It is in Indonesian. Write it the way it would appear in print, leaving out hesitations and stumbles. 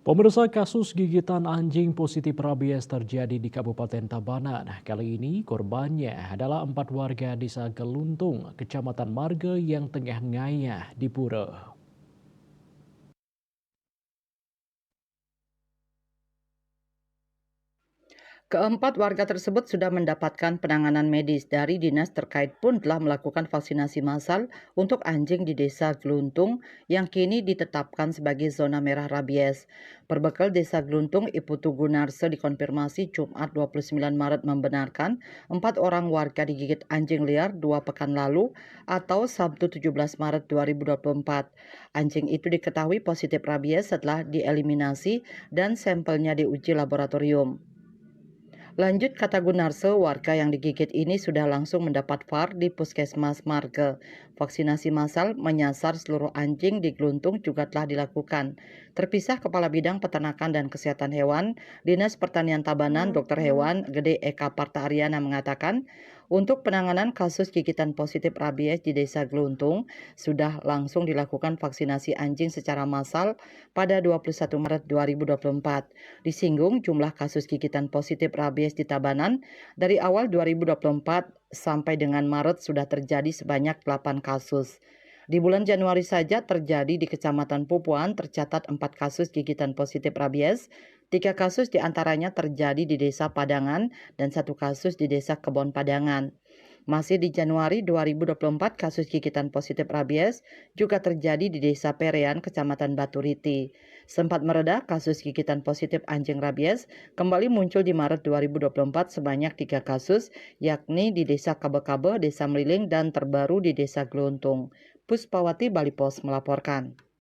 Pemirsa, kasus gigitan anjing positif rabies terjadi di Kabupaten Tabanan. Kali ini korbannya adalah 4 warga desa Geluntung, Kecamatan Marge yang tengah ngayah di pura. Keempat warga tersebut sudah mendapatkan penanganan medis dari dinas terkait pun telah melakukan vaksinasi massal untuk anjing di desa Gluntung yang kini ditetapkan sebagai zona merah rabies. Perbekal desa Gluntung, Iputu Gunarse dikonfirmasi Jumat 29 Maret membenarkan 4 orang warga digigit anjing liar 2 pekan lalu atau Sabtu 17 Maret 2024. Anjing itu diketahui positif rabies setelah dieliminasi dan sampelnya diuji laboratorium. Lanjut kata Gunarse, warga yang digigit ini sudah langsung mendapat VAR di Puskesmas Marge. Vaksinasi massal menyasar seluruh anjing di Gluntung juga telah dilakukan. Terpisah Kepala Bidang Peternakan dan Kesehatan Hewan, Dinas Pertanian Tabanan, Dr. Hewan Gede Eka Parta Aryana mengatakan, untuk penanganan kasus gigitan positif rabies di Desa Gluntung, sudah langsung dilakukan vaksinasi anjing secara massal pada 21 Maret 2024. Disinggung jumlah kasus gigitan positif rabies di Tabanan dari awal 2024 sampai dengan Maret sudah terjadi sebanyak 8 kasus. Di bulan Januari saja terjadi di Kecamatan Pupuan tercatat 4 kasus gigitan positif rabies, 3 kasus diantaranya terjadi di Desa Padangan dan 1 kasus di Desa Kebon Padangan. Masih di Januari 2024, kasus gigitan positif rabies juga terjadi di Desa Perean, Kecamatan Baturiti. Sempat mereda, kasus gigitan positif anjing rabies kembali muncul di Maret 2024 sebanyak 3 kasus, yakni di Desa Kabe-Kabe, Desa Meliling, dan terbaru di Desa Gluntung. Puspawati Bali Pos melaporkan.